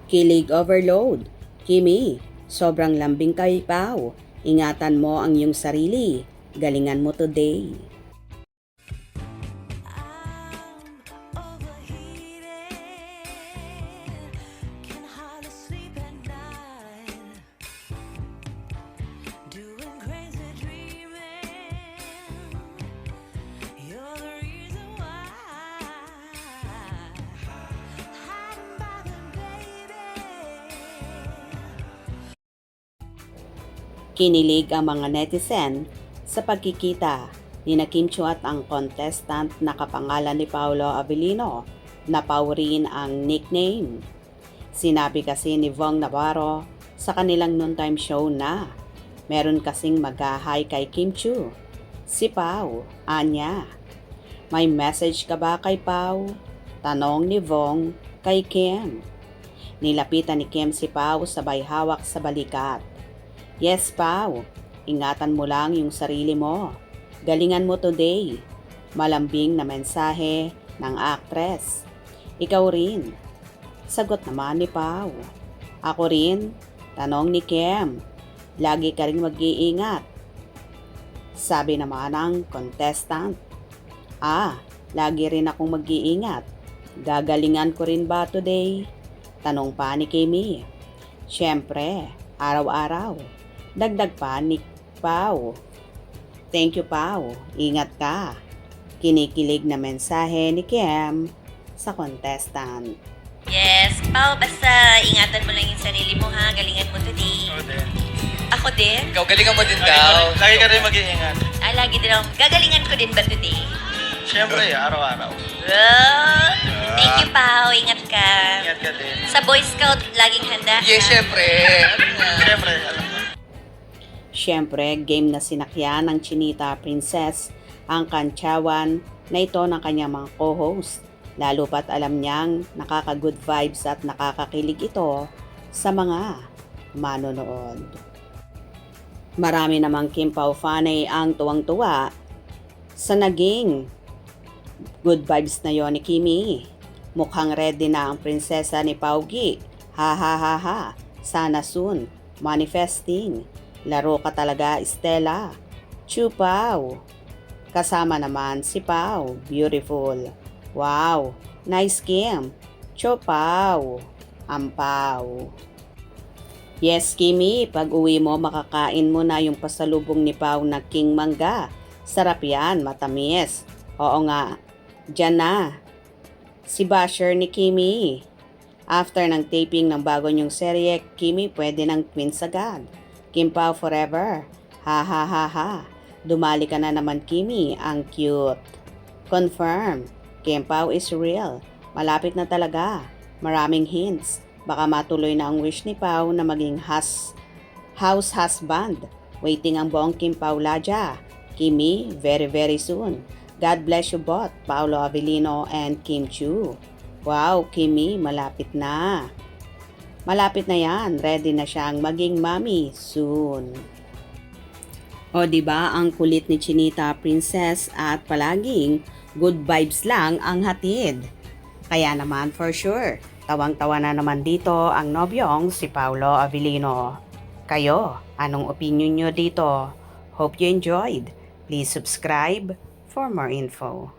Kilig overload. Kimi, sobrang lambing kay Pao. Ingatan mo ang iyong sarili. Galingan mo today. Kinilig ang mga netizen sa pagkikita ni Kim Chiu at ang contestant na kapangalan ni Paolo Avellino na Pao rin ang nickname. Sinabi kasi ni Vong Navarro sa kanilang noontime show na meron kasing mag-hi kay Kim Chiu. Si Pao, anya. May message ka ba kay Pao? Tanong ni Vong kay Kim. Nilapitan ni Kim si Pao sabay hawak sa balikat. Yes, Pao. Ingatan mo lang yung sarili mo. Galingan mo today. Malambing na mensahe ng actress. Ikaw rin. Sagot naman ni Pao. Ako rin. Tanong ni Kim. Lagi ka rin mag-iingat. Sabi naman ng contestant. Lagi rin akong mag-iingat. Gagalingan ko rin ba today? Tanong pa ni Kimi. Siyempre, araw-araw. Dagdag pa ni Pao. Thank you, Pao. Ingat ka. Kinikilig na mensahe ni Kim sa contestant. Yes, Pao, basta ingatan mo lang yung sarili mo ha. Galingan mo today. Ako din. Ako din? Ikaw, galingan mo din daw. Lagi ka rin mag-iingat. Lagi din ako. Gagalingan ko din ba today? Siyempre, araw-araw. Thank you, Pao. Ingat ka. Ingat ka din. Sa Boy Scout, laging handa. Yes, syempre. Siyempre, alam mo. Siyempre, game na sinakyan ng Chinita Princess ang kantsawan na ito ng kanyang mga co-host. Lalo pat alam niyang nakaka-good vibes at nakakakilig ito sa mga manonood. Marami namang Kim Pao fanay ang tuwang-tuwa sa naging good vibes na yon ni Kimi. Mukhang ready na ang prinsesa ni Paugi. Ha ha ha ha. Sana soon. Manifesting. Laro ka talaga, Stella. Chu Pao. Kasama naman si Pao. Beautiful. Wow. Nice Kim. Chu Pao. Ampaw. Yes, Kimi. Pag uwi mo, makakain mo na yung pasalubong ni Pao na king mangga. Sarap yan. Matamis. Oo nga. Diyan na. Si Basher ni Kimi. After ng taping ng bago niyong serye, Kimi pwede ng twins agad. Kim Pao forever. Ha ha ha ha. Dumali ka na naman, Kimi. Ang cute. Confirm. Kim Pao is real. Malapit na talaga. Maraming hints. Baka matuloy na ang wish ni Pao na maging house husband. Waiting ang buong Kim Pao Laja. Kimi, very very soon. God bless you both, Paolo Avellino and Kim Chiu. Wow, Kimi, malapit na. Malapit na yan. Ready na siyang maging mommy soon. O diba ang kulit ni Chinita Princess at palaging good vibes lang ang hatid. Kaya naman for sure, tawang-tawa na naman dito ang nobyong si Paolo Avellino. Kayo, anong opinion nyo dito? Hope you enjoyed. Please subscribe for more info.